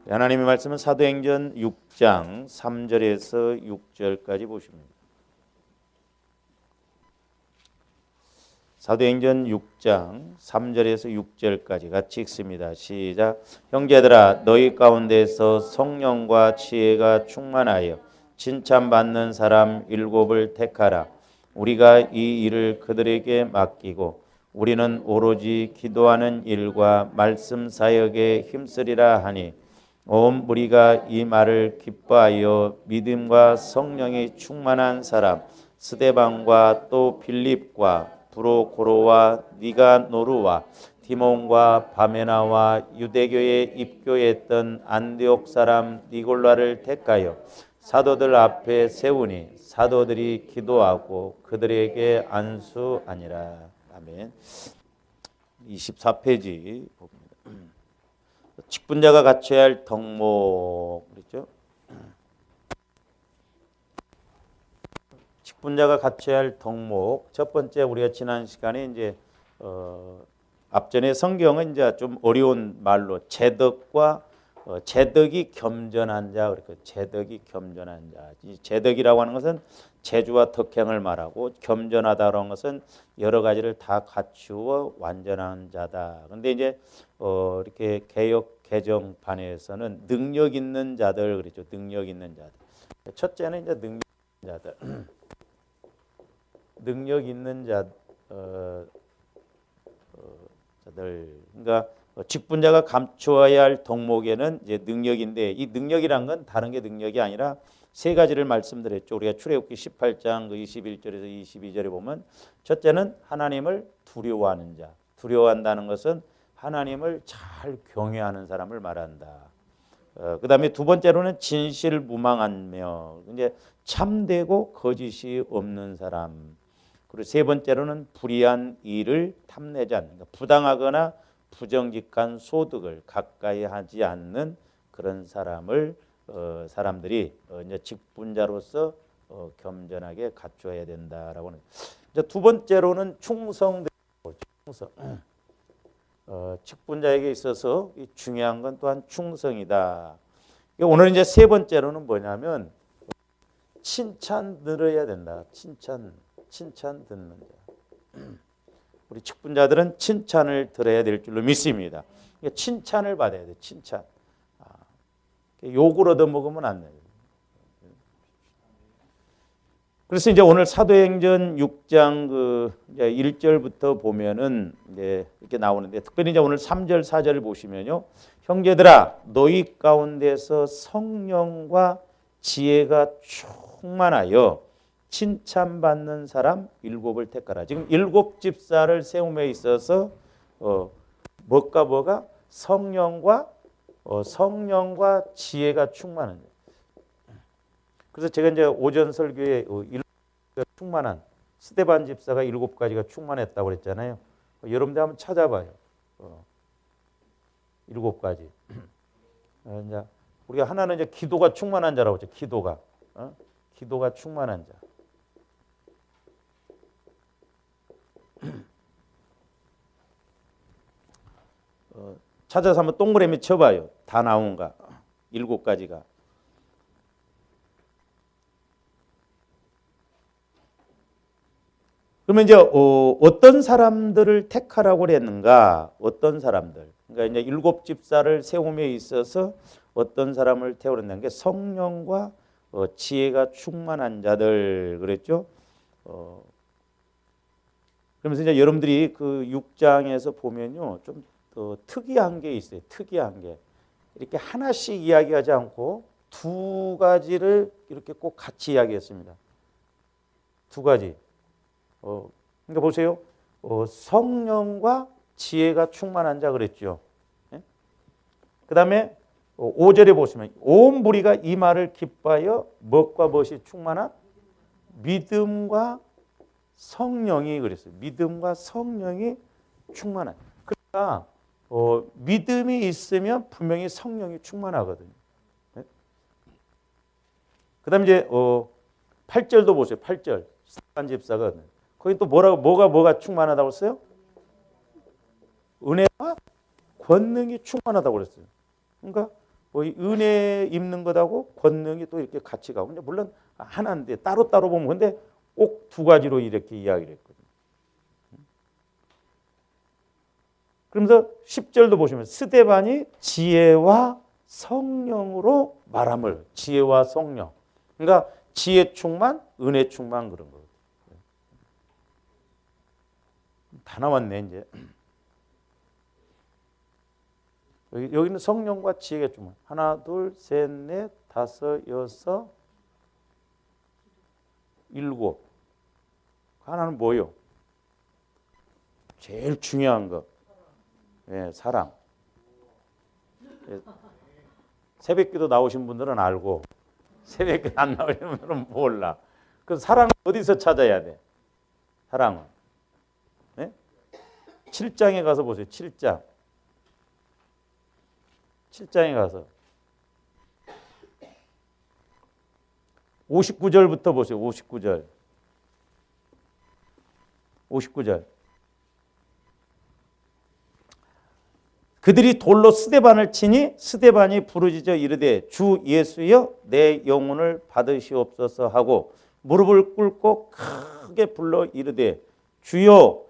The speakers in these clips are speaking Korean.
하나님의 말씀은 사도행전 6장 3절에서 6절까지 보십니다. 사도행전 6장 3절에서 6절까지 같이 읽습니다. 시작. 형제들아 너희 가운데서 성령과 지혜가 충만하여 칭찬받는 사람 7을 택하라. 우리가 이 일을 그들에게 맡기고 우리는 오로지 기도하는 일과 말씀 사역에 힘쓰리라 하니 온 무리가 이 말을 기뻐하여 믿음과 성령이 충만한 사람 스데반과 또 빌립과 브로고로와 니가노루와 디몬과 바메나와 유대교에 입교했던 안디옥 사람 니골라를 택하여 사도들 앞에 세우니 사도들이 기도하고 그들에게 안수하니라. 아멘. 24페이지 봅니다. 직분자가 갖춰야 할 덕목 그랬죠? 직분자가 갖춰야 할 덕목 첫 번째 우리가 지난 시간에 이제 앞전에 성경은 이제 좀 어려운 말로 제덕과 제덕이 겸전한 자 그러니까 제덕이 겸전한 자. 이 제덕이라고 하는 것은 재주와 덕행을 말하고 겸전하다라는 것은 여러 가지를 다 갖추어 완전한 자다. 그런데 이제 이렇게 개역 개정판에서는 능력 있는 자들 그랬죠. 능력 있는 자들. 첫째는 이제 능력 있는 자들. 능력 있는 자들. 그러니까 직분자가 감추어야 할 덕목에는 이제 능력인데 이 능력이란 건 다른 게 능력이 아니라 세 가지를 말씀드렸죠. 우리가 출애굽기 18장 그 21절에서 22절에 보면 첫째는 하나님을 두려워하는 자. 두려워한다는 것은 하나님을 잘 경외하는 사람을 말한다. 그다음에 두 번째로는 진실무망하며 이제 참되고 거짓이 없는 사람. 그리고 세 번째로는 불의한 일을 탐내지 않는 것. 부당하거나 부정직한 소득을 가까이 하지 않는 그런 사람들이 이제 직분자로서 겸전하게 갖춰야 된다라고 하는. 이제 두 번째로는 충성. 직분자에게 있어서 중요한 건 또한 충성이다. 오늘 이제 세 번째로는 뭐냐면 칭찬 들어야 된다. 칭찬 듣는 자. 우리 직분자들은 칭찬을 들어야 될 줄로 믿습니다. 칭찬을 받아야 돼. 칭찬. 욕을 얻어먹으면 안 돼요. 그래서 이제 오늘 사도행전 6장 그 1절부터 보면은 이제 이렇게 나오는데 특별히 이제 오늘 3절 4절을 보시면요. 형제들아 너희 가운데서 성령과 지혜가 충만하여 칭찬받는 사람 7을 택하라. 지금 7 집사를 세움에 있어서 뭐가 성령과 지혜가 충만한. 그래서 제가 이제 오전 설교에 충만한 스데반 집사가 7가지가 충만했다고 그랬잖아요. 여러분들 한번 찾아봐요. 7가지. 이제 우리가 하나는 이제 기도가 충만한 자라고 했죠. 기도가 충만한 자. 찾아서 한번 동그라미 쳐봐요. 다 나온가? 7가지가. 그러면 이제 어떤 사람들을 택하라고 그랬는가? 어떤 사람들? 그러니까 이제 7 집사를 세움에 있어서 어떤 사람을 태우는다는 게 성령과 지혜가 충만한 자들 그랬죠. 그러면서 이제 여러분들이 그 6장에서 보면요, 좀 특이한 게 있어요. 특이한 게 이렇게 하나씩 이야기하지 않고 2가지를 이렇게 꼭 같이 이야기했습니다. 2가지. 그러니까 보세요. 성령과 지혜가 충만한 자 그랬죠. 예? 그 다음에 5절에 보시면 온 무리가 이 말을 기뻐하여 무엇과 무엇이 충만한? 믿음과 성령이 그랬어요. 믿음과 성령이 충만한. 그러니까 믿음이 있으면 분명히 성령이 충만하거든요. 네? 그다음 이제 8절도 보세요. 8절 스데반 집사가 거기 또 뭐가 충만하다고 했어요? 은혜와 권능이 충만하다고 그랬어요. 그러니까 이 은혜 입는 것하고 권능이 또 이렇게 같이 가고, 근데 물론 하나인데 따로따로 보면 근데 꼭 두 가지로 이렇게 이야기를 했거든요. 그러면서 10절도 보시면 스데반이 지혜와 성령으로 말함을, 지혜와 성령. 그러니까 지혜 충만, 은혜 충만 그런 거거든요. 다 나왔네 이제. 여기는 성령과 지혜가 충만. 하나, 둘, 셋, 넷, 다섯, 여섯, 일곱. 하나는 뭐요? 제일 중요한 거. 예, 사랑. 예, 새벽기도 나오신 분들은 알고 새벽기도 안 나오신 분들은 몰라. 그 사랑은 어디서 찾아야 돼? 사랑은. 예? 7장에 가서 보세요. 7장. 7장에 가서 59절부터 보세요. 59절. 59절. 그들이 돌로 스데반을 치니 스데반이 부르짖어 이르되 주 예수여 내 영혼을 받으시옵소서 하고 무릎을 꿇고 크게 불러 이르되 주여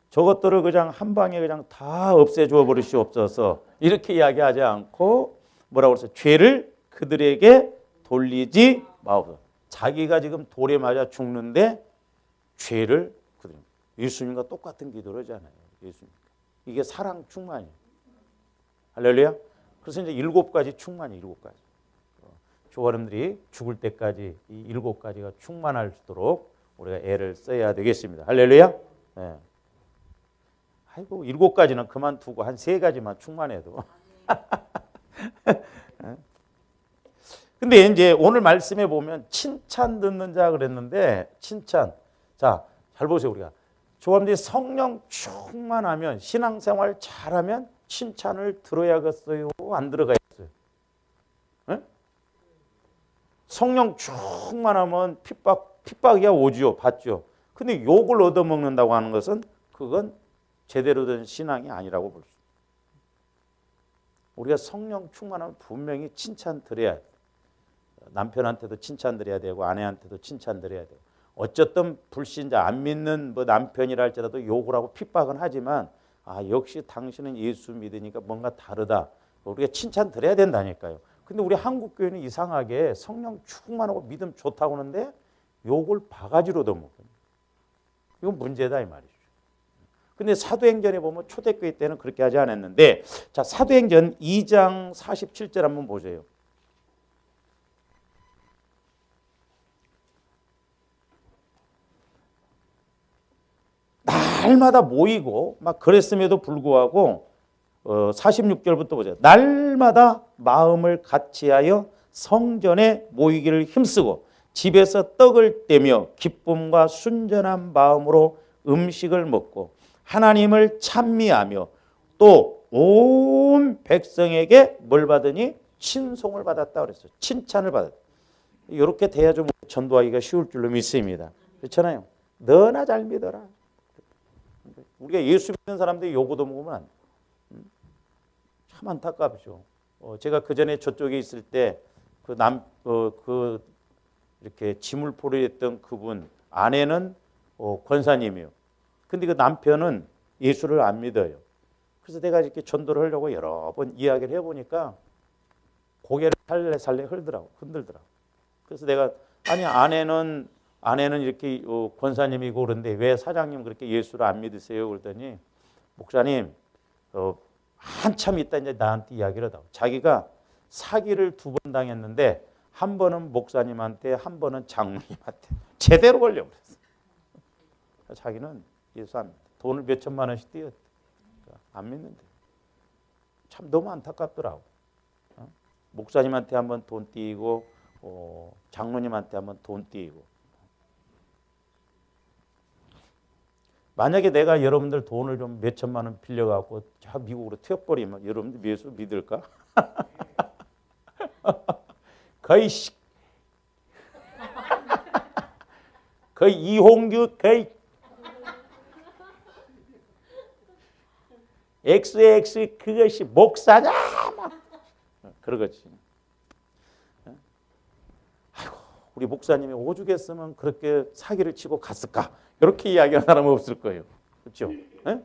저것들을 그냥 한 방에 그냥 다 없애줘 버리시옵소서. 이렇게 이야기하지 않고 뭐라고 그랬어요? 죄를 그들에게 돌리지 마옵소서. 자기가 지금 돌에 맞아 죽는데 죄를 그들. 예수님과 똑같은 기도를 하잖아요. 예수님. 이게 사랑 충만이에요. 할렐루야. 그래서 이제 7가지 충만이 7가지. 조아름들이 죽을 때까지 이 7가지가 충만할 수 있도록 우리가 애를 써야 되겠습니다. 할렐루야. 네. 아이고 7가지는 그만두고 한 3가지만 충만해도. 근데 이제 오늘 말씀에 보면 칭찬 듣는 자 그랬는데 칭찬. 자, 잘 보세요 우리가. 조아름들이 성령 충만하면 신앙생활 잘하면 칭찬을 들어야겠어요? 안 들어가겠어요? 네? 성령 충만하면 핍박이야 오지요, 받죠. 근데 욕을 얻어먹는다고 하는 것은 그건 제대로 된 신앙이 아니라고 볼 수 있어요. 우리가 성령 충만하면 분명히 칭찬 드려야 돼요. 남편한테도 칭찬 드려야 되고 아내한테도 칭찬 드려야 돼요. 어쨌든 불신자, 안 믿는 뭐 남편이라 할지라도 욕을 하고 핍박은 하지만 역시 당신은 예수 믿으니까 뭔가 다르다. 우리가 칭찬 드려야 된다니까요. 근데 우리 한국 교회는 이상하게 성령 충만하고 믿음 좋다고 하는데 욕을 바가지로 얻어먹어요. 이건 문제다 이 말이죠. 근데 사도행전에 보면 초대교회 때는 그렇게 하지 않았는데, 자, 사도행전 2장 47절 한번 보세요. 날마다 모이고 막 그랬음에도 불구하고 46절부터 보세요. 날마다 마음을 같이하여 성전에 모이기를 힘쓰고 집에서 떡을 떼며 기쁨과 순전한 마음으로 음식을 먹고 하나님을 찬미하며 또 온 백성에게 뭘 받으니 친송을 받았다 그랬어요. 칭찬을 받았다. 이렇게 돼야 좀 전도하기가 쉬울 줄로 믿습니다. 그렇잖아요. 너나 잘 믿어라. 우리가 예수 믿는 사람들이 요구도 먹으면 안 돼. 참 안타깝죠. 제가 그 전에 저쪽에 있을 때 이렇게 지물포를 했던 그분 아내는 권사님이에요. 근데 그 남편은 예수를 안 믿어요. 그래서 내가 이렇게 전도를 하려고 여러 번 이야기를 해보니까 고개를 살래살래 흔들더라고. 그래서 내가 아니 아내는 이렇게 권사님이고 그런데 왜 사장님 그렇게 예수를 안 믿으세요? 그랬더니 목사님 한참 있다 이제 나한테 이야기를 하더라고. 자기가 사기를 2번 당했는데 한 번은 목사님한테 한 번은 장로님한테 제대로 걸려버렸어. 자기는 예수 안 믿어. 돈을 몇 천만 원씩 띄었대. 안 믿는데. 참 너무 안타깝더라고. 목사님한테 한 번 돈 띄고 장로님한테 한 번 돈 띄고. 만약에 내가 여러분들 돈을 좀 몇 천만 원 빌려갖고 저 미국으로 튀어버리면 여러분들 예수 믿을까? 거의 이홍규 거의 XX 그것이 목사냐 막 그러겠지. 아이고, 우리 목사님이 오죽했으면 그렇게 사기를 치고 갔을까? 이렇게 이야기하는 사람은 없을 거예요. 그렇죠? 네?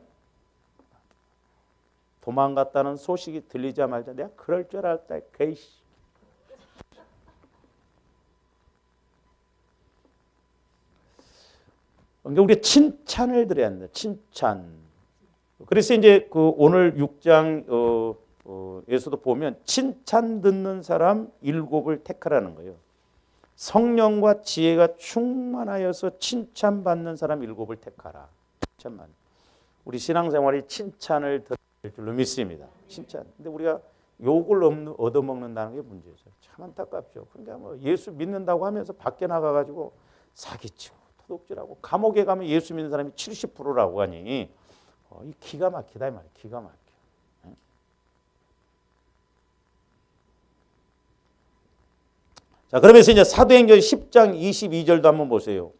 도망갔다는 소식이 들리자마자 내가 그럴 줄 알았다. 개이씨. 그러니까 우리 칭찬을 드려야 한다. 칭찬. 그래서 이제 그 오늘 6장에서도 보면 칭찬 듣는 사람 7을 택하라는 거예요. 성령과 지혜가 충만하여서 칭찬받는 사람 7을 택하라. 칭찬만. 우리 신앙생활이 칭찬을 들을 줄로 믿습니다. 칭찬. 근데 우리가 욕을 얻어먹는다는 게 문제죠. 참 안타깝죠. 그러니까 뭐 예수 믿는다고 하면서 밖에 나가가지고 사기치고 도둑질하고 감옥에 가면 예수 믿는 사람이 70%라고 하니 이 기가 막히다 이 말이에요. 기가 막혀. 자, 그러면서 이제 사도행전 10장 22절도 한번 보세요.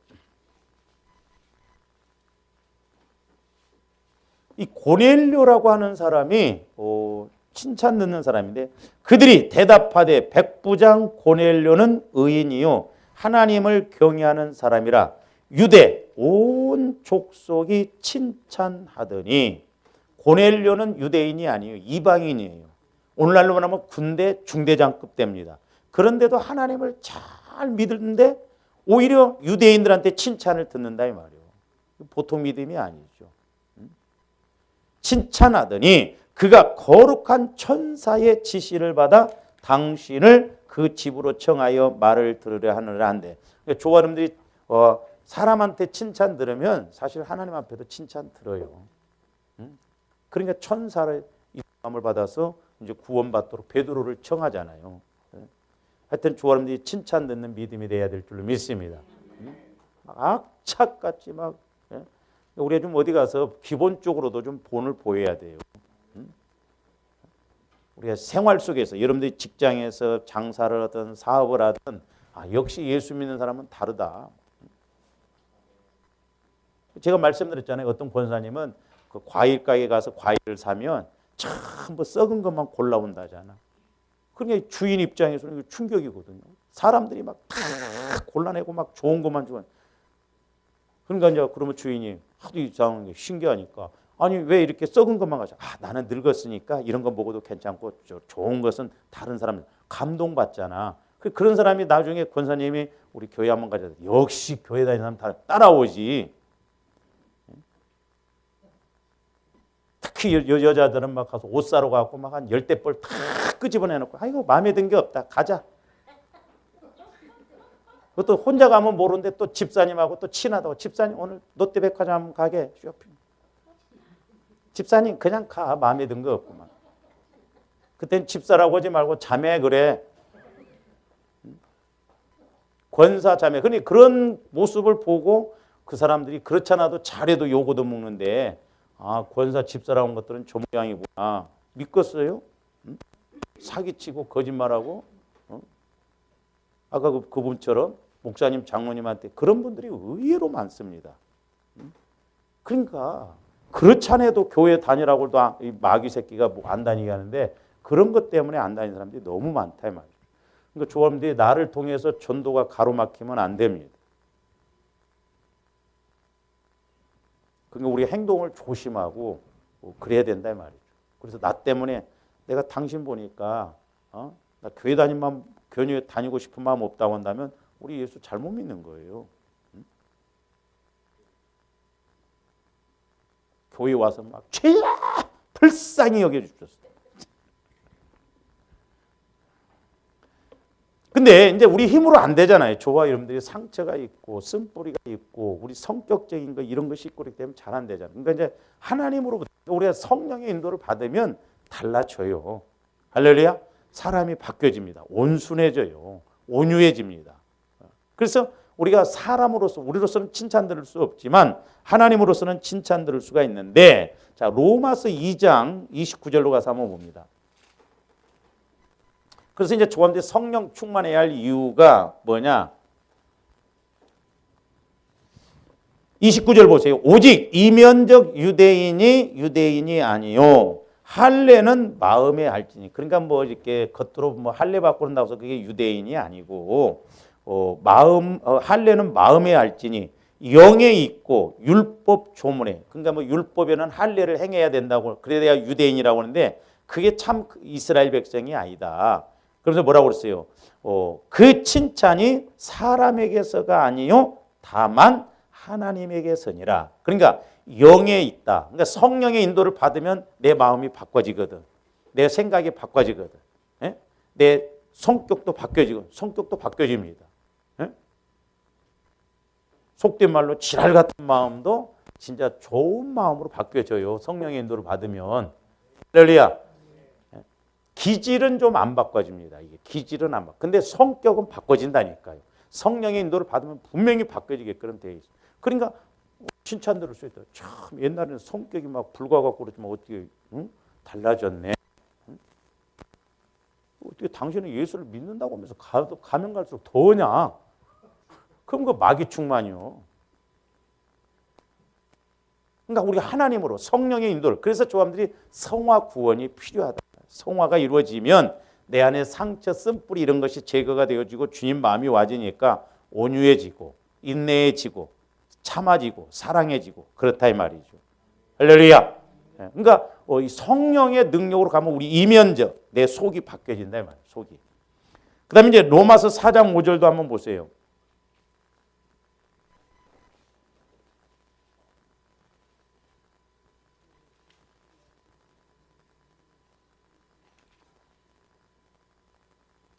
이 고넬료라고 하는 사람이 칭찬 듣는 사람인데 그들이 대답하되 백부장 고넬료는 의인이요 하나님을 경외하는 사람이라 유대 온 족속이 칭찬하더니 고넬료는 유대인이 아니에요. 이방인이에요. 오늘날로 말하면 군대 중대장급 됩니다. 그런데도 하나님을 잘 믿는데 오히려 유대인들한테 칭찬을 듣는다 이 말이에요. 보통 믿음이 아니죠. 칭찬하더니 그가 거룩한 천사의 지시를 받아 당신을 그 집으로 청하여 말을 들으려 하느라 한대. 그러니까 조아름들이 사람한테 칭찬 들으면 사실 하나님 앞에도 칭찬 들어요. 그러니까 천사를 입함을 받아서 이제 구원받도록 베드로를 청하잖아요. 하여튼 조아름들이 칭찬 듣는 믿음이 돼야 될 줄로 믿습니다. 악착같이 막 우리가 좀 어디 가서 기본적으로도 좀 본을 보여야 돼요. 우리가 생활 속에서 여러분들이 직장에서 장사를 하든 사업을 하든 역시 예수 믿는 사람은 다르다. 제가 말씀드렸잖아요. 어떤 권사님은 그 과일 가게 가서 과일을 사면 전부 썩은 것만 골라온다잖아. 그러니까 주인 입장에서는 충격이거든요. 사람들이 막 다 골라내고 막 좋은 것만 주면. 그러니까 이제 그러면 주인이 하도 이상한 게 신기하니까 아니 왜 이렇게 썩은 것만 가져? 나는 늙었으니까 이런 거 먹어도 괜찮고 좋은 것은 다른 사람 감동받잖아. 그런 사람이 나중에 권사님이 우리 교회 한번 가자. 역시 교회 다니는 사람 다 따라오지. 특히 여자들은 막 가서 옷 사러 가고 막 한 10대 다 끄집어내놓고 아이고 마음에 든 게 없다. 가자. 그것도 혼자 가면 모르는데 또 집사님하고 또 친하다고 집사님 오늘 롯데백화점 가게 쇼핑. 집사님 그냥 가. 마음에 든 거 없구만. 그땐 집사라고 하지 말고 자매 그래. 권사 자매. 그러니 그런 모습을 보고 그 사람들이 그렇잖아도 잘해도 요거도 먹는데 권사 집사라고 한 것들은 저 모양이구나. 믿겠어요? 사기치고 거짓말하고 아까 그분처럼 목사님 장로님한테 그런 분들이 의외로 많습니다. 그러니까 그렇잖아도 교회 다니라고도 마귀 새끼가 뭐 안 다니게 하는데 그런 것 때문에 안 다니는 사람들이 너무 많다 이 말이죠. 그러니까 조합원들이 나를 통해서 전도가 가로막히면 안 됩니다. 그러니까 우리 행동을 조심하고 그래야 된다 이 말이죠. 그래서 나 때문에 내가 당신 보니까 나 교회 다니고 싶은 마음 없다고 한다면 우리 예수 잘못 믿는 거예요. 교회 와서 막 죄야 불쌍히 여겨주셨어. 근데 이제 우리 힘으로 안 되잖아요. 저와 여러분들이 상처가 있고 쓴뿌리가 있고 우리 성격적인 거 이런 것이 있고 그렇기 때문에 잘 안 되잖아요. 그러니까 이제 하나님으로부터 우리가 성령의 인도를 받으면 달라져요. 할렐루야. 사람이 바뀌어집니다. 온순해져요. 온유해집니다. 그래서 우리가 사람으로서 우리로서는 칭찬 들을 수 없지만 하나님으로서는 칭찬 들을 수가 있는데 자 로마서 2장 29절로 가서 한번 봅니다. 그래서 이제 저한테 성령 충만해야 할 이유가 뭐냐? 29절 보세요. 오직 이면적 유대인이 아니요 할례는 마음의 할지니. 그러니까 뭐 이렇게 겉으로 뭐 할례 받고 그런다고 해서 그게 유대인이 아니고 할례는 마음의 할지니 영에 있고 율법 조문에. 그러니까 뭐 율법에는 할례를 행해야 된다고 그래야 유대인이라고 하는데 그게 참 이스라엘 백성이 아니다. 그래서 뭐라고 그랬어요? 그 칭찬이 사람에게서가 아니요 다만 하나님에게서니라. 그러니까 영에 있다. 그러니까 성령의 인도를 받으면 내 마음이 바꿔지거든. 내 생각이 바꿔지거든. 예? 내 성격도 바뀌어지고 성격도 바뀌어집니다. 예? 속된 말로 지랄 같은 마음도 진짜 좋은 마음으로 바뀌어져요. 성령의 인도를 받으면. 할렐루야. 예? 기질은 좀 안 바꿔집니다. 이게 기질은 안 바꿔. 근데 성격은 바꿔진다니까요. 성령의 인도를 받으면 분명히 바뀌어지게끔 되어 있어요. 그러니까 칭찬 들을 수 있다. 참 옛날에는 성격이 막 불과 같고 그러지만 어떻게 달라졌네. 어떻게 당신은 예수를 믿는다고 하면서 가면 갈수록 더냐? 그럼 그 마귀 충만이요. 그러니까 우리가 하나님으로 성령의 인도를. 그래서 조함들이 성화 구원이 필요하다. 성화가 이루어지면 내 안에 상처, 쓴뿌리 이런 것이 제거가 되어지고 주님 마음이 와지니까 온유해지고 인내해지고 참아지고 사랑해지고 그렇다 이 말이죠. 할렐루야. 그러니까 이 성령의 능력으로 가면 우리 이면적 내 속이 바뀌어진다 이 말이에요. 속이. 그다음에 이제 로마서 4장 5절도 한번 보세요.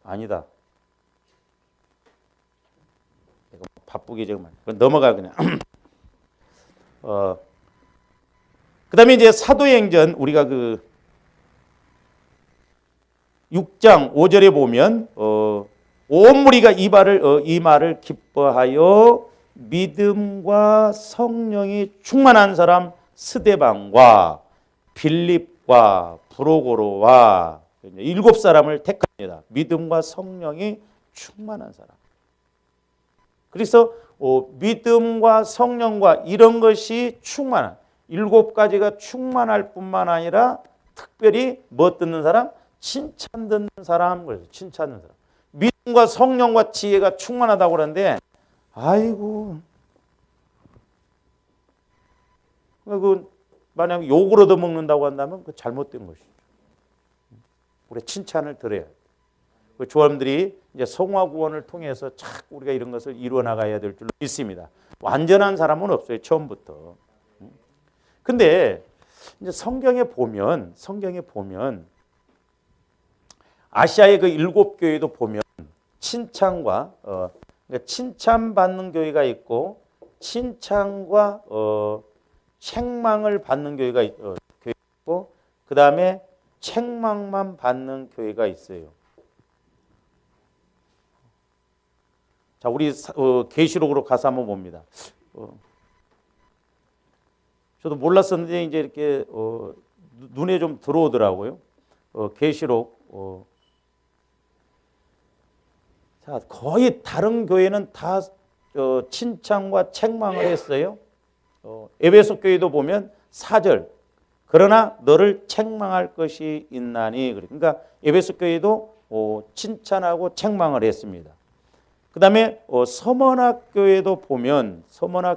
아니다. 이거 바쁘게 정말. 넘어가 그냥. 그다음에 이제 사도행전 우리가 그 6장 5절에 보면 온 무리가 이 말을 기뻐하여 믿음과 성령이 충만한 사람 스데반과 빌립과 브로고로와 7사람을 택합니다. 믿음과 성령이 충만한 사람. 그래서 믿음과 성령과 이런 것이 충만한 7가지가 충만할 뿐만 아니라 특별히 뭐 듣는 사람? 칭찬 듣는 사람. 그래서 칭찬 듣는 사람. 믿음과 성령과 지혜가 충만하다고 그러는데 아이고 그 만약 욕을 얻어먹는다고 한다면 그 잘못된 것이죠. 우리 칭찬을 들어야 돼. 그 조함들이 이제 성화 구원을 통해서 자꾸 우리가 이런 것을 이루어 나가야 될 줄로 믿습니다. 완전한 사람은 없어요. 처음부터. 근데 이제 성경에 보면 아시아의 그 7교회도 보면 칭찬과 그러니까 칭찬받는 교회가 있고 칭찬과 책망을 받는 교회가 있고 그 다음에 책망만 받는 교회가 있어요. 자, 우리 계시록으로 가서 한번 봅니다. 저도 몰랐었는데 이제 이렇게 눈에 좀 들어오더라고요. 계시록 자, 거의 다른 교회는 다 칭찬과 책망을 했어요. 에베소 교회도 보면 4절 그러나 너를 책망할 것이 있나니. 그러니까 에베소 교회도 칭찬하고 책망을 했습니다. 그 다음에 서머나 교회도 보면은 서머나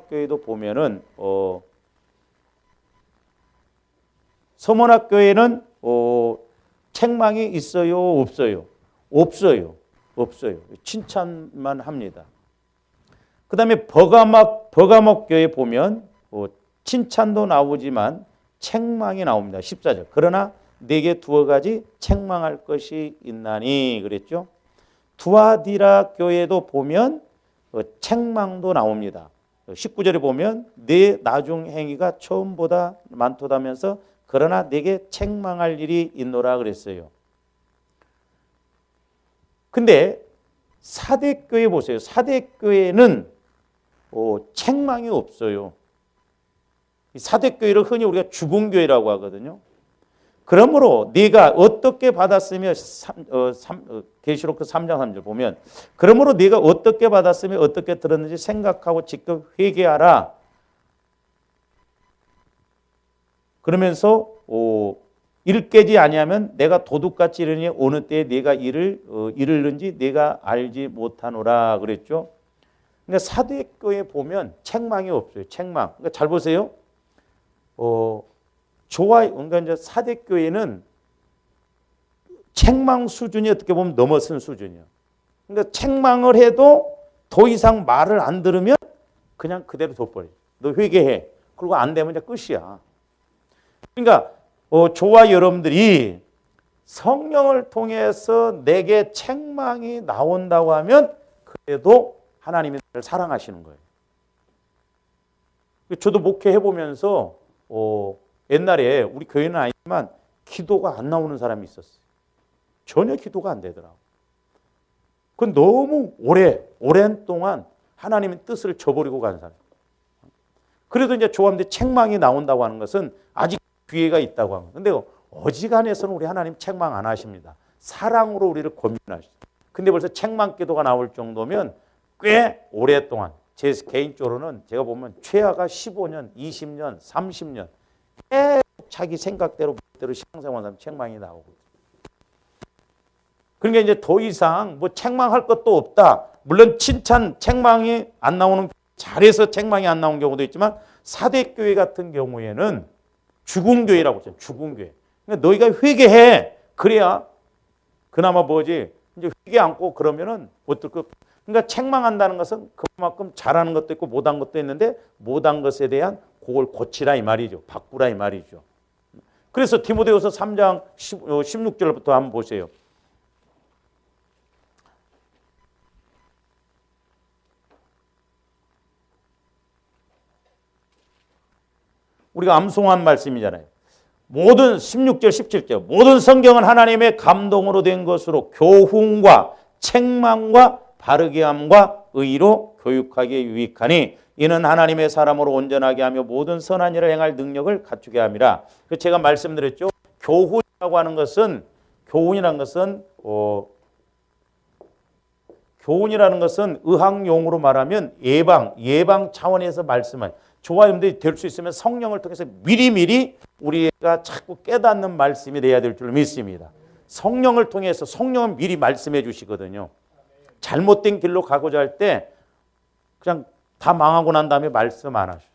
교회는 책망이 있어요, 없어요? 없어요. 칭찬만 합니다. 그 다음에 버가목 교회 보면 칭찬도 나오지만 책망이 나옵니다. 14절. 그러나 내게 2가지 책망할 것이 있나니 그랬죠. 두아디라 교회도 보면 책망도 나옵니다. 19절에 보면 내 나중 행위가 처음보다 많도다면서 그러나 내게 책망할 일이 있노라 그랬어요. 근데 사대교회 보세요. 사대교회는 책망이 없어요. 사대교회를 흔히 우리가 죽은 교회라고 하거든요. 그러므로 네가 어떻게 받았으며 계시록 3장 3절 보면 그러므로 네가 어떻게 받았으며 어떻게 들었는지 생각하고 직접 회개하라. 그러면서 일 깨지 아니하면 내가 도둑같이 이르니 어느 때에 내가 이르는지 내가 알지 못하노라 그랬죠. 그러니까 사도행전에 보면 책망이 없어요. 책망. 그러니까 잘 보세요. 그러니까 이제 사대교회는 책망 수준이 어떻게 보면 넘어선 수준이야. 그러니까 책망을 해도 더 이상 말을 안 들으면 그냥 그대로 둬버려. 너 회개해. 그리고 안 되면 이제 끝이야. 그러니까 저와 여러분들이 성령을 통해서 내게 책망이 나온다고 하면 그래도 하나님이 나를 사랑하시는 거예요. 저도 목회해 보면서 옛날에 우리 교회는 아니지만 기도가 안 나오는 사람이 있었어요. 전혀 기도가 안 되더라고. 그건 너무 오랜 동안 하나님의 뜻을 저버리고 간 사람. 그래도 이제 조합대 책망이 나온다고 하는 것은 아직 기회가 있다고 합니다. 근데 어지간해서는 우리 하나님 책망 안 하십니다. 사랑으로 우리를 권면하시죠. 근데 벌써 책망 기도가 나올 정도면 꽤 오랫동안 제 개인적으로는 제가 보면 최하가 15년, 20년, 30년 계속 자기 생각대로 신앙생활하면 책망이 나오고. 그러니까 이제 더 이상 뭐 책망할 것도 없다. 물론 칭찬, 책망이 안 나오는, 잘해서 책망이 안 나온 경우도 있지만 사대교회 같은 경우에는 죽은 교회라고 했잖아요. 죽은 교회. 그러니까 너희가 회개해. 그래야 그나마 뭐지. 이제 회개 않고 그러면은 어떨 거. 그러니까 책망한다는 것은 그만큼 잘하는 것도 있고 못한 것도 있는데 못한 것에 대한 그걸 고치라 이 말이죠. 바꾸라 이 말이죠. 그래서 디모데후서 3장 16절부터 한번 보세요. 우리가 암송한 말씀이잖아요. 모든 16절 17절 모든 성경은 하나님의 감동으로 된 것으로 교훈과 책망과 바르게 함과 의로 교육하기에 유익하니 이는 하나님의 사람으로 온전하게 하며 모든 선한 일을 행할 능력을 갖추게 함이라. 제가 말씀드렸죠. 교훈이라고 하는 것은 교훈이라는 것은 의학용어로 말하면 예방 차원에서 말씀을 저와 여러분들이 될 수 있으면 성령을 통해서 미리미리 우리가 자꾸 깨닫는 말씀이 돼야 될 줄 믿습니다. 성령을 통해서 성령은 미리 말씀해 주시거든요. 잘못된 길로 가고자 할 때 그냥 다 망하고 난 다음에 말씀 안 하셔요.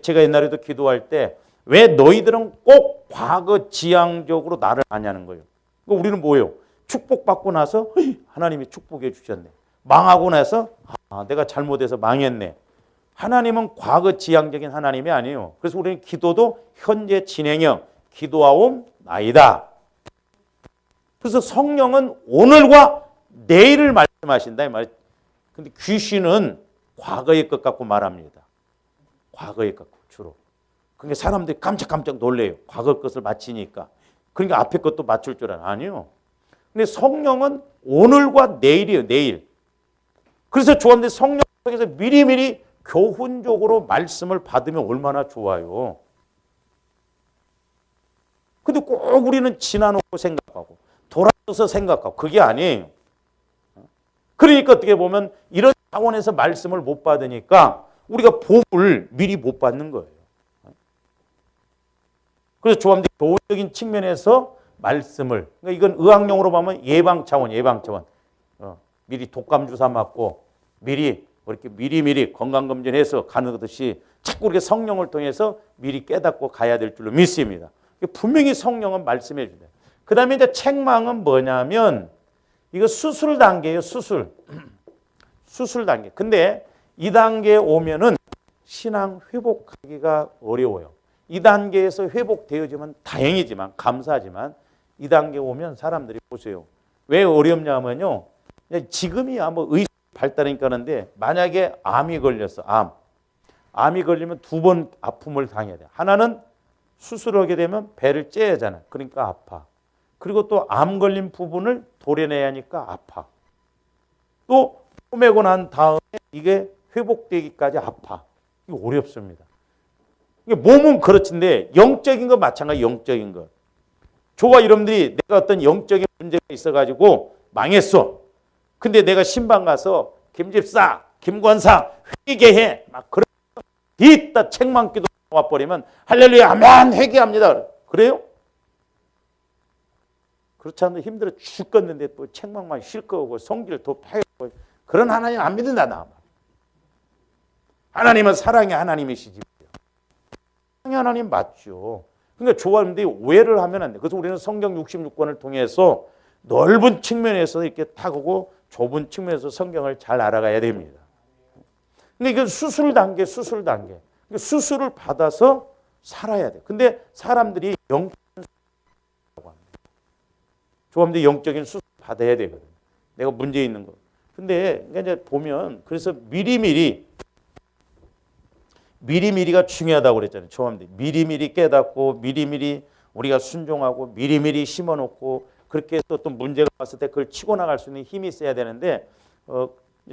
제가 옛날에도 기도할 때 왜 너희들은 꼭 과거 지향적으로 나를 하냐는 거예요. 우리는 뭐예요? 축복받고 나서 하나님이 축복해 주셨네. 망하고 나서 내가 잘못해서 망했네. 하나님은 과거 지향적인 하나님이 아니에요. 그래서 우리는 기도도 현재 진행형 기도하옵나이다. 그래서 성령은 오늘과 내일을 말씀하신다 이 말이에요. 근데 귀신은 과거의 것 갖고 말합니다. 과거의 것 갖고 주로. 그러니까 사람들이 깜짝 놀래요. 과거 것을 맞히니까. 그러니까 앞에 것도 맞출 줄 알아요. 아니요. 근데 성령은 오늘과 내일이에요. 내일. 그래서 좋은데 성령 통해서 미리미리 교훈적으로 말씀을 받으면 얼마나 좋아요. 근데 꼭 우리는 지나놓고 생각하고 돌아서서 생각하고 그게 아니에요. 그러니까 어떻게 보면 이런 차원에서 말씀을 못 받으니까 우리가 복을 미리 못 받는 거예요. 그래서 조합대 교훈적인 측면에서 말씀을, 그러니까 이건 의학용어로 보면 예방 차원. 미리 독감 주사 맞고 이렇게 미리 건강검진해서 가는 듯이 자꾸 이렇게 성령을 통해서 미리 깨닫고 가야 될 줄로 믿습니다. 분명히 성령은 말씀해 주네요. 그 다음에 이제 책망은 뭐냐면 이거 수술 단계예요. 수술 단계. 근데 이 단계에 오면은 신앙 회복하기가 어려워요. 이 단계에서 회복되어지면 다행이지만 감사하지만 이 단계에 오면 사람들이 보세요. 왜 어렵냐면요. 지금이야 뭐 의식 발달하니까 하는데 만약에 암이 걸렸어. 암이 걸리면 두 번 아픔을 당해야 돼. 하나는 수술하게 되면 배를 째야 하잖아. 그러니까 아파. 그리고 또 암 걸린 부분을 도려내야 하니까 아파. 또 꼬매고 난 다음에 이게 회복되기까지 아파. 이거 어렵습니다. 몸은 그렇지인데 영적인 거 마찬가지. 영적인 거. 저와 여러분들이 내가 어떤 영적인 문제가 있어가지고 망했어. 근데 내가 신방 가서 김집사, 김권사 회개해 막 그래 뒤따 책망기도 와버리면 할렐루야 아멘 회개합니다. 그래요? 그렇지 않아도 힘들어 죽겠는데 또 책망만 실거고 성질을 더 파고 그런 하나님 안 믿는다 나. 하나님은 사랑의 하나님이시지. 사랑의 하나님 맞죠. 그러니까 좋아하는데 오해를 하면 안 돼. 그래서 우리는 성경 66권을 통해서 넓은 측면에서 이렇게 타고 좁은 측면에서 성경을 잘 알아가야 됩니다. 근데 이게 수술 단계. 수술을 받아서 살아야 돼. 근데 사람들이 좋아하는데 영적인 수술 받아야 되거든. 내가 문제 있는 거. 근데 이제 보면 그래서 미리미리가 중요하다고 그랬잖아요. 좋아하는데 미리미리 깨닫고 미리미리 우리가 순종하고 미리미리 심어놓고 그렇게 해서 또 문제가 왔을 때 그걸 치고 나갈 수 있는 힘이 있어야 되는데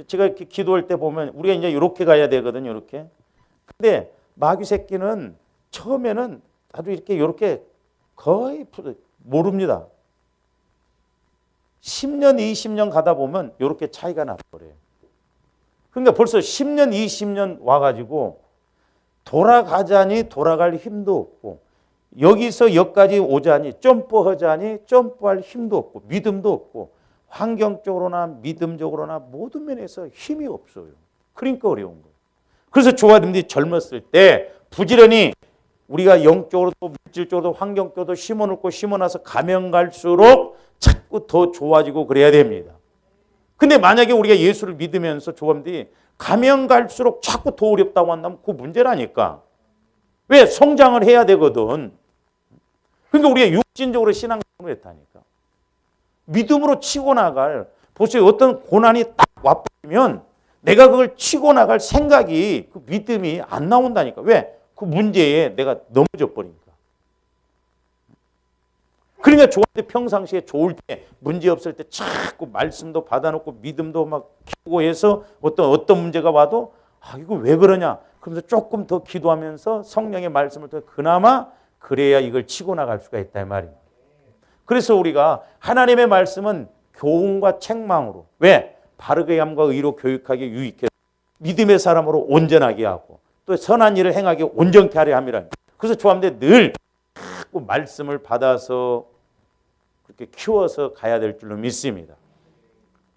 제가 이렇게 기도할 때 보면 우리가 이제 이렇게 가야 되거든요. 이렇게. 근데 마귀 새끼는 처음에는 아주 이렇게 거의 모릅니다. 10년, 20년 가다 보면 이렇게 차이가 나버려요. 그러니까 벌써 10년, 20년 와가지고 돌아가자니 돌아갈 힘도 없고 여기서 여기까지 오자니 점프하자니 점프할 힘도 없고 믿음도 없고 환경적으로나 믿음적으로나 모든 면에서 힘이 없어요. 그러니까 어려운 거예요. 그래서 조아들이 젊었을 때 부지런히 우리가 영적으로도 물질적으로도 환경적으로도 심어놓고 심어놔서 가면 갈수록 자꾸 더 좋아지고 그래야 됩니다. 근데 만약에 우리가 예수를 믿으면서 조아들이 가면 갈수록 자꾸 더 어렵다고 한다면 그 문제라니까. 왜? 성장을 해야 되거든. 그러니까 우리가 육신적으로 신앙생활을 했다니까. 믿음으로 치고 나갈, 보세요. 어떤 고난이 딱 와버리면 내가 그걸 치고 나갈 생각이 그 믿음이 안 나온다니까. 왜? 그 문제에 내가 넘어져 버리니까. 그러니까 좋은데 평상시에 좋을 때 문제 없을 때 자꾸 말씀도 받아놓고 믿음도 막 키우고 해서 어떤 문제가 와도 이거 왜 그러냐. 그러면서 조금 더 기도하면서 성령의 말씀을 통해 그나마 그래야 이걸 치고 나갈 수가 있다 이 말입니다. 그래서 우리가 하나님의 말씀은 교훈과 책망으로 왜? 바르게 함과 의로 교육하게 유익해서 믿음의 사람으로 온전하게 하고 또 선한 일을 행하게 온전케 하려 함이라. 그래서 조합대 늘 자꾸 말씀을 받아서 그렇게 키워서 가야 될 줄로 믿습니다.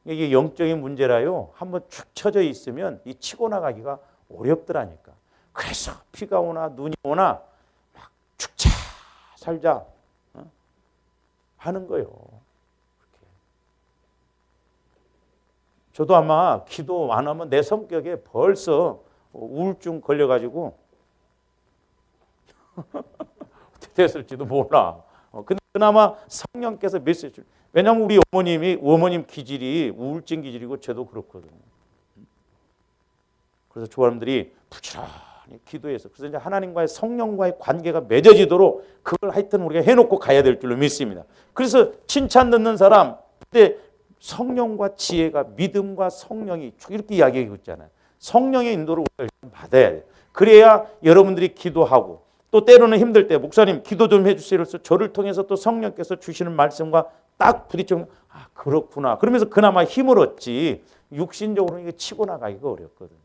이게 영적인 문제라요. 한번 축 처져 있으면 이 치고 나가기가 어렵더라니까. 그래서 비가 오나 눈이 오나 막 축차 살자 하는 거예요. 그렇게. 저도 아마 기도 안 하면 내 성격에 벌써 우울증 걸려가지고 어떻게 됐을지도 몰라. 근데 그나마 성령께서 메시지를. 왜냐하면 우리 어머님 기질이 우울증 기질이고 저도 그렇거든요. 그래서 조사람들이 부지런히 기도해서 그래서 이제 하나님과의 성령과의 관계가 맺어지도록 그걸 하여튼 우리가 해놓고 가야 될 줄로 믿습니다. 그래서 칭찬 듣는 사람 그때 성령과 지혜가 믿음과 성령이 이렇게 이야기하고 있잖아요. 성령의 인도를 우리가 받아야 돼요. 그래야 여러분들이 기도하고 또 때로는 힘들 때 목사님 기도 좀 해주세요. 그래서 저를 통해서 또 성령께서 주시는 말씀과 딱 부딪히면 그렇구나. 그러면서 그나마 힘을 얻지 육신적으로는 이게 치고 나가기가 어렵거든요.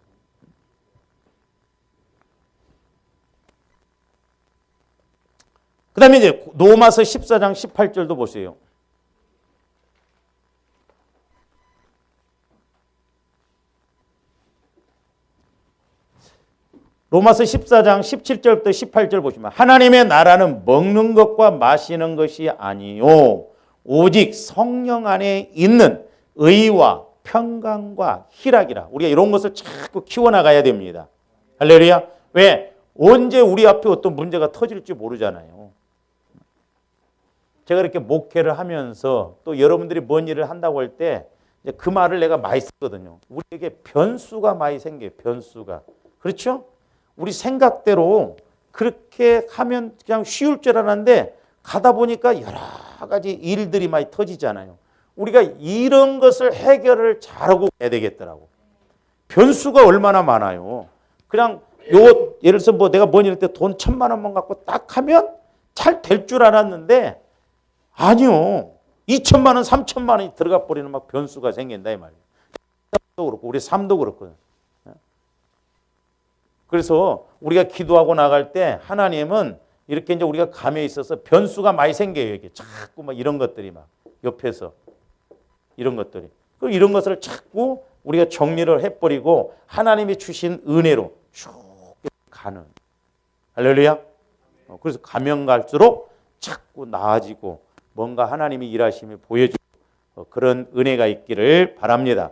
그 다음에 이제 로마서 14장 18절도 보세요. 로마서 14장 17절부터 18절 보시면 하나님의 나라는 먹는 것과 마시는 것이 아니요 오직 성령 안에 있는 의와 평강과 희락이라. 우리가 이런 것을 자꾸 키워나가야 됩니다. 할렐루야. 왜? 언제 우리 앞에 어떤 문제가 터질지 모르잖아요. 제가 이렇게 목회를 하면서 또 여러분들이 뭔 일을 한다고 할 때 그 말을 내가 많이 쓰거든요. 우리에게 변수가 많이 생겨요. 변수가. 그렇죠? 우리 생각대로 그렇게 하면 그냥 쉬울 줄 알았는데 가다 보니까 여러 가지 일들이 많이 터지잖아요. 우리가 이런 것을 해결을 잘하고 해야 되겠더라고. 변수가 얼마나 많아요. 그냥 예를 들어서 내가 뭔 일 때 돈 1,000만 원만 갖고 딱 하면 잘 될 줄 알았는데 아니요. 2,000만 원, 3,000만 원이 들어가 버리는 막 변수가 생긴다 이 말이에요. 도 그렇고 우리 삶도 그렇거든요. 그래서 우리가 기도하고 나갈 때 하나님은 이렇게 이제 우리가 감에 있어서 변수가 많이 생겨요. 이게 자꾸 막 이런 것들이 막 옆에서 이런 것들이. 그 이런 것을 자꾸 우리가 정리를 해버리고 하나님이 주신 은혜로 쭉 가는. 할렐루야. 그래서 가면 갈수록 자꾸 나아지고 뭔가 하나님이 일하심이 보여지고 그런 은혜가 있기를 바랍니다.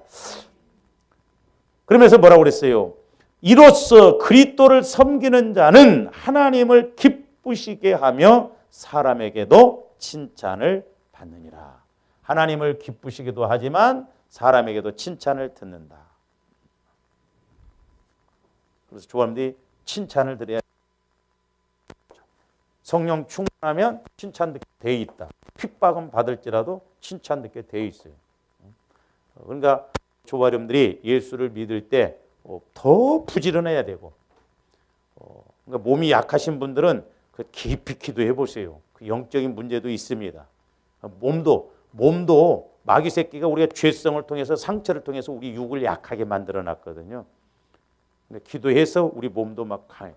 그러면서 뭐라고 그랬어요? 이로써 그리스도를 섬기는 자는 하나님을 기쁘시게 하며 사람에게도 칭찬을 받느니라. 하나님을 기쁘시기도 하지만 사람에게도 칭찬을 듣는다. 그래서 조합들이 칭찬을 드려야 성령 충만하면 칭찬 듣게 돼 있다. 핍박은 받을지라도 칭찬 듣게 돼 있어요. 그러니까 조바름들이 예수를 믿을 때 더 부지런해야 되고, 그러니까 몸이 약하신 분들은 그 깊이 기도해 보세요. 그 영적인 문제도 있습니다. 몸도 마귀 새끼가 우리가 죄성을 통해서 상처를 통해서 우리 육을 약하게 만들어 놨거든요. 근데 기도해서 우리 몸도 막 강해.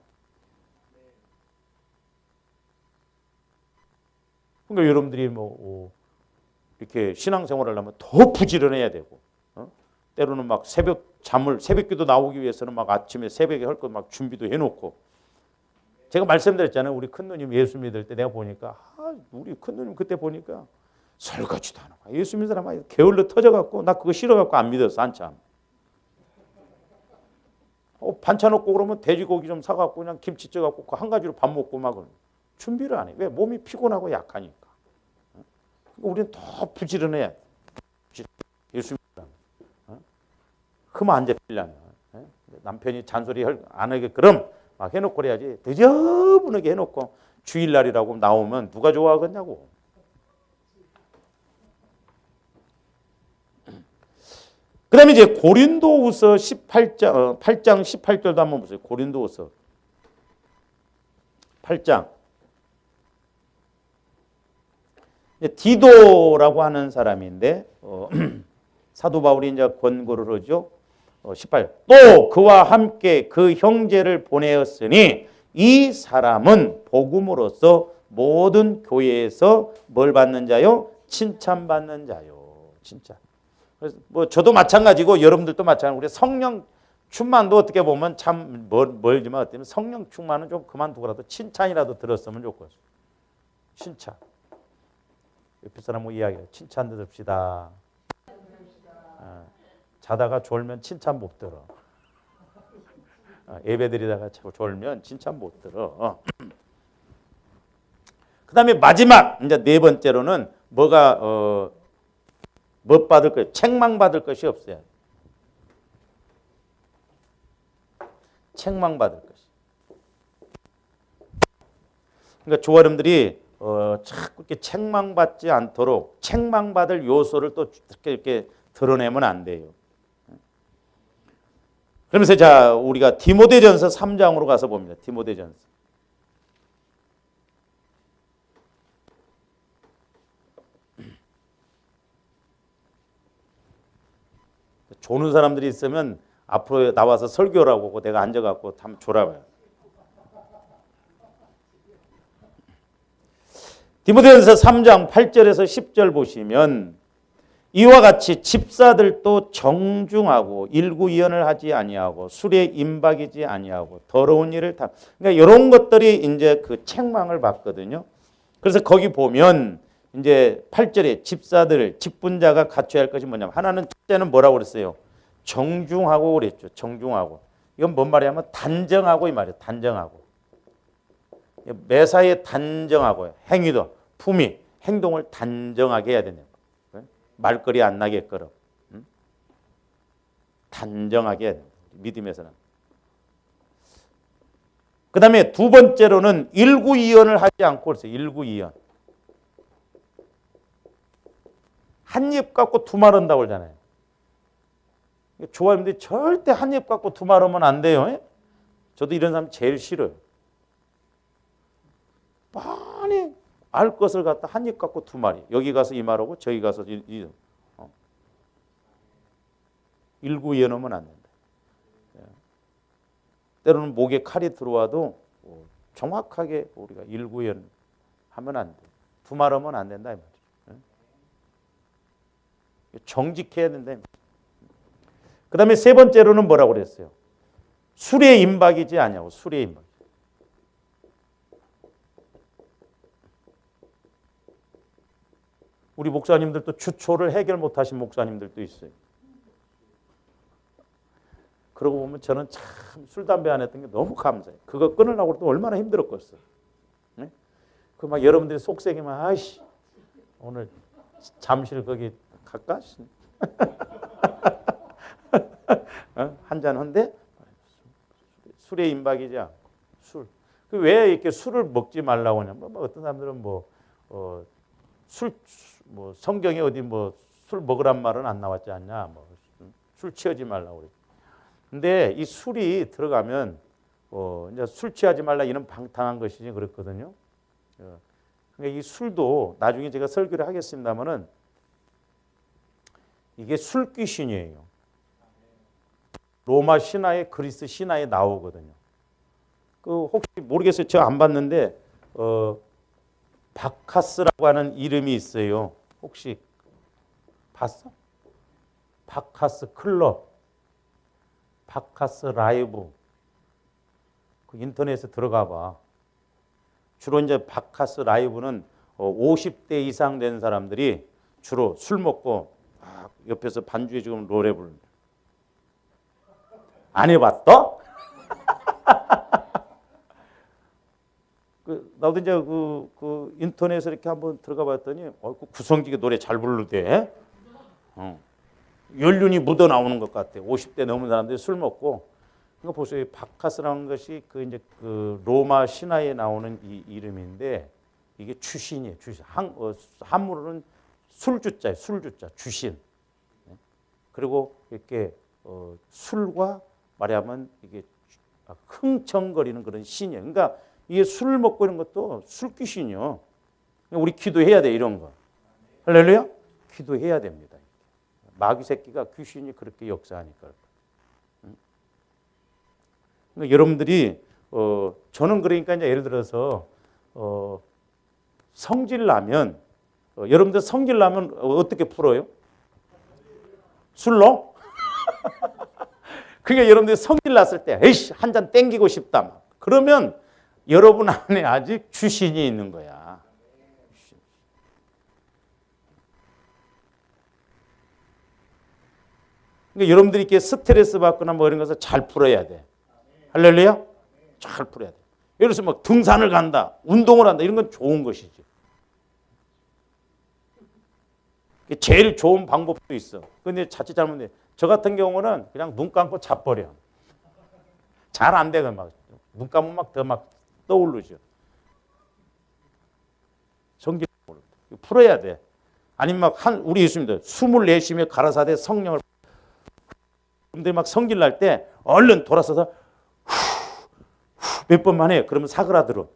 그러니까 여러분들이 이렇게 신앙생활을 하면 더 부지런해야 되고, 때로는 막 새벽기도 나오기 위해서는 막 아침에 새벽에 할 거 막 준비도 해놓고. 제가 말씀드렸잖아요. 우리 큰 누님 예수 믿을 때 내가 보니까 우리 큰 누님 그때 보니까 설거지도 안 하고 예수 믿는 사람 게을러 터져갖고 나 그거 싫어갖고 안 믿었어 한참. 반찬 없고 그러면 돼지고기 좀 사갖고 그냥 김치 쪄갖고 그 한 가지로 밥 먹고 막 준비를 안 해. 왜? 몸이 피곤하고 약하니까. 우리는 더 부지런해야 돼. 예수 믿으면. 흠 안 잡히려면. 남편이 잔소리 안 하게 그럼 막 해놓고 그래야지. 늦어부르게 해놓고 주일날이라고 나오면 누가 좋아하겠냐고. 그 다음에 이제 고린도후서 8장 18절도 한번 보세요. 고린도후서 8장. 디도라고 하는 사람인데 사도 바울이 이제 권고를 하죠. 18. 또 그와 함께 그 형제를 보내었으니 이 사람은 복음으로써 모든 교회에서 뭘 받는 자요? 칭찬받는 자요. 칭찬. 그래서 뭐 저도 마찬가지고 여러분들도 마찬가지고 우리 성령 충만도 어떻게 보면 참 멀지만 어때면 성령 충만은 좀 그만두고라도 칭찬이라도 들었으면 좋겠어요. 칭찬. 옆에 사람하고 이야기해요. 칭찬 들읍시다. 자다가 졸면 칭찬 못 들어. 예배드리다가 졸면 칭찬 못 들어. 그 다음에 마지막 이제 네 번째로는 뭐가 못 받을 거예요. 책망받을 것이 없어요. 책망받을 것이. 그러니까 조아름들이 자꾸 이렇게 책망받지 않도록 책망받을 요소를 또 이렇게 드러내면 안 돼요. 그러면서 자 우리가 디모데전서 3장으로 가서 봅니다. 디모데전서. 조는 사람들이 있으면 앞으로 나와서 설교라고 하고 내가 앉아갖고 한번 졸아봐요. 디모데전서 3장 8절에서 10절 보시면 이와 같이 집사들도 정중하고 일구이연을 하지 아니하고 술에 임박이지 아니하고 더러운 일을 그러니까 이런 것들이 이제 그 책망을 받거든요. 그래서 거기 보면 이제 8절에 집사들 직분자가 갖춰야 할 것이 뭐냐면 하나는 첫째는 뭐라고 그랬어요? 정중하고 그랬죠. 정중하고. 이건 뭔 말이냐면 단정하고 이 말이에요. 단정하고. 매사에 단정하고요. 행위도 품위, 행동을 단정하게 해야 되는 거예요. 말거리 안 나게끔 단정하게 해야 돼요. 믿음에서는. 그 다음에 두 번째로는 일구이연을 하지 않고 그랬어요. 일구이연. 한 입 갖고 두말한다고 그러잖아요. 조아님들이 절대 한 입 갖고 두말하면 안 돼요. 저도 이런 사람 제일 싫어요. 많이 알 것을 갖다 한 입 갖고 두 마리. 여기 가서 이 말하고 저기 가서 일구이연하면 안 된다. 때로는 목에 칼이 들어와도 정확하게 우리가 일구연 하면 안 돼. 두말하면 안 된다 이 말이죠. 정직해야 된다. 그 다음에 세 번째로는 뭐라고 그랬어요? 술에 임박이지 아니하고 술에 임박. 우리 목사님들도 주초를 해결 못하신 목사님들도 있어요. 그러고 보면 저는 참 술, 담배 안 했던 게 너무 감사해요. 그거 끊으려고 또 얼마나 힘들었겠어요. 네? 그 막 여러분들이 속삭이면 아이씨 오늘 잠실 거기 갈까? 한잔 한데 술에 임박이지 않고 술. 그 왜 이렇게 술을 먹지 말라고 하냐면 뭐 어떤 사람들은 뭐 성경에 어디 뭐 술 먹으란 말은 안 나왔지 않냐? 뭐 술 취하지 말라고 그래. 근데 이 술이 들어가면 이제 술 취하지 말라 이런 방탕한 것이지 그렇거든요. 그러니까 이 술도 나중에 제가 설교를 하겠습니다만은 이게 술 귀신이에요. 로마 신화에 그리스 신화에 나오거든요. 그 혹시 모르겠어요. 제가 안 봤는데 바카스라고 하는 이름이 있어요. 혹시 봤어? 바카스 클럽, 바카스 라이브. 그 인터넷에 들어가 봐. 주로 이제 바카스 라이브는 50대 이상 된 사람들이 주로 술 먹고 옆에서 반주에 지금 노래 부르는. 안 해봤어? 나도 이제 그 인터넷에 이렇게 한번 들어가 봤더니 구성지게 노래 잘 부르대. 연륜이 묻어 나오는 것 같아. 50대 넘은 사람들이 술 먹고. 이거 보세요. 바카스라는 것이 그 로마 신화에 나오는 이 이름인데 이게 주신이에요. 주신. 한문으로는 술주자예요. 술주자. 주신. 그리고 이렇게 술과 말하면 이게 흥청거리는 그런 신이에요. 그러니까 이게 술을 먹고 이런 것도 술귀신이요. 우리 기도해야 돼 이런 거. 할렐루야? 기도해야 됩니다. 마귀 새끼가 귀신이 그렇게 역사하니까. 그러니까 여러분들이 저는 그러니까 이제 예를 들어서 성질 나면 여러분들 성질 나면 어떻게 풀어요? 술로? 그러니까 여러분들이 성질 났을 때 에이씨 한 잔 땡기고 싶다 막. 그러면 여러분 안에 아직 주신이 있는 거야. 그러니까 여러분들이 이렇게 스트레스 받거나 뭐 이런 것을 잘 풀어야 돼. 할렐루야? 잘 풀어야 돼. 예를 들어서 막 등산을 간다, 운동을 한다 이런 건 좋은 것이지. 제일 좋은 방법도 있어. 근데 자칫 잘못돼. 저 같은 경우는 그냥 눈 감고 자버려. 잘 안 돼. 막 눈 감으면 막 더 막 떠오르죠. 성질 풀어야 돼. 아니면 막 우리 예수님들 숨을 내쉬며 가라사대 성령을 여러분들이 막 성질 날 때 얼른 돌아서서 몇 번만 해. 그러면 사그라들어.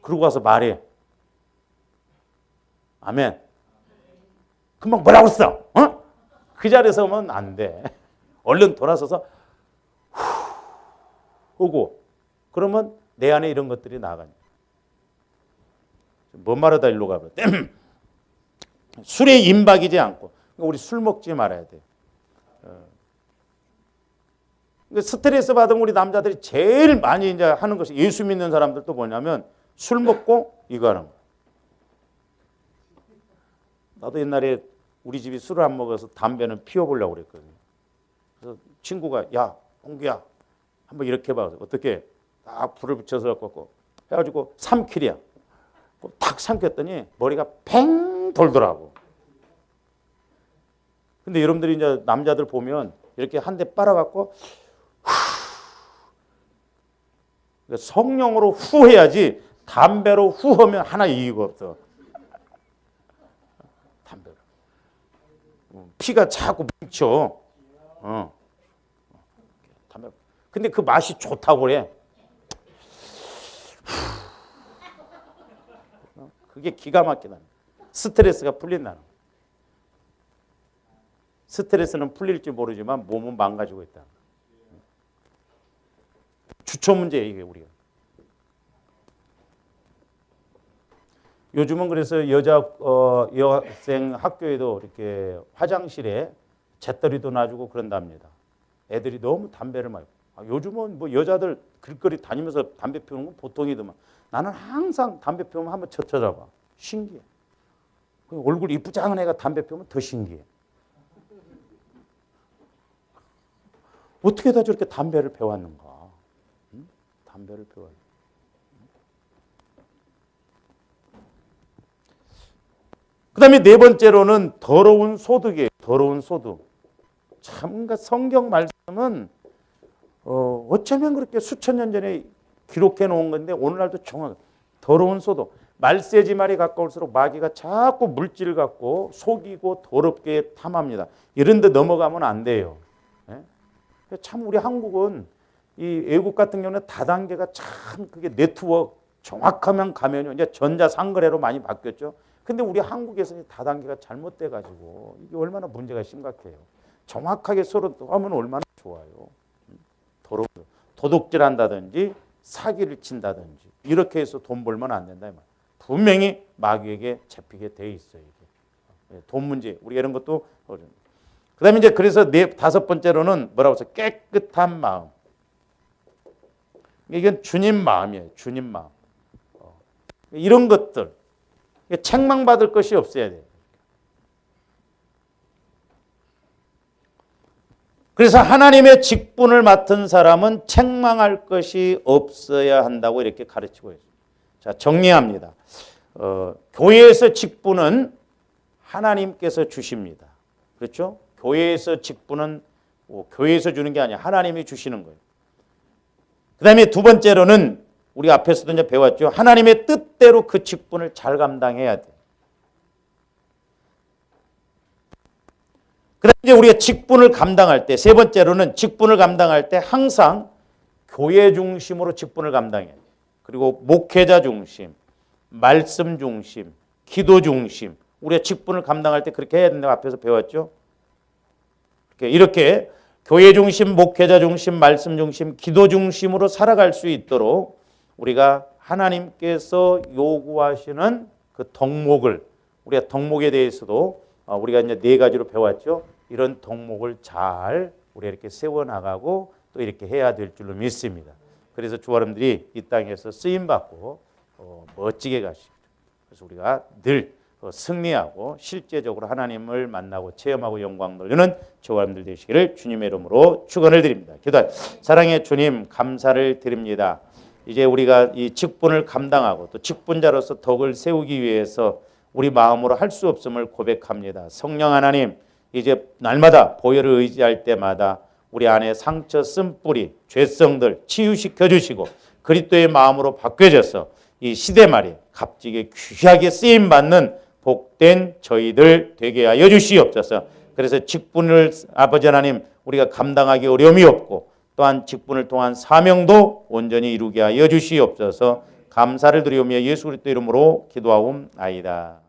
그러고 와서 말해. 아멘. 금방 뭐라고 써? 그 자리에서 오면 안 돼. 얼른 돌아서서 오고 그러면 내 안에 이런 것들이 나가냐. 뭔 말하다 일로 가봐. 술에 임박이지 않고 우리 술 먹지 말아야 돼. 스트레스 받은 우리 남자들이 제일 많이 이제 하는 것이 예수 믿는 사람들도 뭐냐면 술 먹고 이거 하는 거야. 나도 옛날에 우리 집이 술을 안 먹어서 담배는 피워보려고 그랬거든요. 그래서 친구가 야 홍규야 한번 이렇게 해봐. 어떻게 딱 불을 붙여서 갖고 해가지고 삼킬이야. 탁 삼켰더니 머리가 팽 돌더라고. 근데 여러분들이 이제 남자들 보면 이렇게 한 대 빨아갖고 성령으로 후해야지 담배로 후하면 하나 이유가 없어. 담배로. 피가 자꾸 뭉쳐. 담배. 근데 그 맛이 좋다고 그래. 그게 기가 막히다. 스트레스가 풀린다는 거야. 스트레스는 풀릴지 모르지만 몸은 망가지고 있다. 주초 문제예요, 이게 우리가. 요즘은 그래서 여학생 학교에도 이렇게 화장실에 재떨이도 놔주고 그런답니다. 애들이 너무 담배를 많이. 요즘은 뭐 여자들 길거리 다니면서 담배 피우는 건 보통이더만. 나는 항상 담배 피우면 한번 쳐다봐. 신기해. 얼굴 이쁘장한 애가 담배 피우면 더 신기해. 어떻게 다 저렇게 담배를 배웠는가? 응? 담배를 배웠는가? 그 다음에 네 번째로는 더러운 소득이에요. 더러운 소득. 참, 성경 말씀은 어쩌면 그렇게 수천 년 전에 기록해 놓은 건데 오늘날도 정확. 더러운 소득. 말세지 말이 가까울수록 마귀가 자꾸 물질을 갖고 속이고 더럽게 탐합니다. 이런 데 넘어가면 안 돼요. 참 우리 한국은 이 외국 같은 경우는 다단계가 참 그게 네트워크 정확하면 가면요. 이제 전자상거래로 많이 바뀌었죠. 근데 우리 한국에서는 다단계가 잘못돼 가지고 이게 얼마나 문제가 심각해요. 정확하게 서로 하면 얼마나 좋아요. 도둑질한다든지 사기를 친다든지 이렇게 해서 돈 벌면 안 된다 이 말. 분명히 마귀에게 잡히게 돼 있어요. 이게. 돈 문제 우리 이런 것도 그다음에 이제 그래서 다섯 번째로는 뭐라고 해서 깨끗한 마음. 이건 주님 마음이에요. 주님 마음. 이런 것들 책망받을 것이 없어야 돼요. 그래서 하나님의 직분을 맡은 사람은 책망할 것이 없어야 한다고 이렇게 가르치고 있어요. 자, 정리합니다. 교회에서 직분은 하나님께서 주십니다. 그렇죠? 교회에서 직분은 교회에서 주는 게 아니야. 하나님이 주시는 거예요. 그 다음에 두 번째로는 우리 앞에서도 이제 배웠죠. 하나님의 뜻대로 그 직분을 잘 감당해야 돼. 그 다음에 이제 우리가 직분을 감당할 때, 세 번째로는 직분을 감당할 때 항상 교회 중심으로 직분을 감당해야 돼. 그리고 목회자 중심, 말씀 중심, 기도 중심. 우리가 직분을 감당할 때 그렇게 해야 된다고 앞에서 배웠죠. 이렇게 교회 중심, 목회자 중심, 말씀 중심, 기도 중심으로 살아갈 수 있도록 우리가 하나님께서 요구하시는 그 덕목을 우리가 덕목에 대해서도 우리가 이제 네 가지로 배웠죠. 이런 덕목을 잘 우리가 이렇게 세워나가고 또 이렇게 해야 될 줄로 믿습니다. 그래서 주 여러분들이 이 땅에서 쓰임 받고 멋지게 가시고 그래서 우리가 늘 승리하고 실제적으로 하나님을 만나고 체험하고 영광 돌리는 저와 여러분들 되시기를 주님의 이름으로 축원을 드립니다. 기도할 사랑의 주님 감사를 드립니다. 이제 우리가 이 직분을 감당하고 또 직분자로서 덕을 세우기 위해서 우리 마음으로 할 수 없음을 고백합니다. 성령 하나님 이제 날마다 보혈을 의지할 때마다 우리 안에 상처 쓴뿌리 죄성들 치유시켜 주시고 그리스도의 마음으로 바뀌어져서 이 시대 말이 값지게 귀하게 쓰임받는 복된 저희들 되게 하여 주시옵소서. 그래서 직분을 아버지 하나님 우리가 감당하기 어려움이 없고 또한 직분을 통한 사명도 온전히 이루게 하여 주시옵소서. 감사를 드리오며 예수 그리스도 이름으로 기도하옵나이다.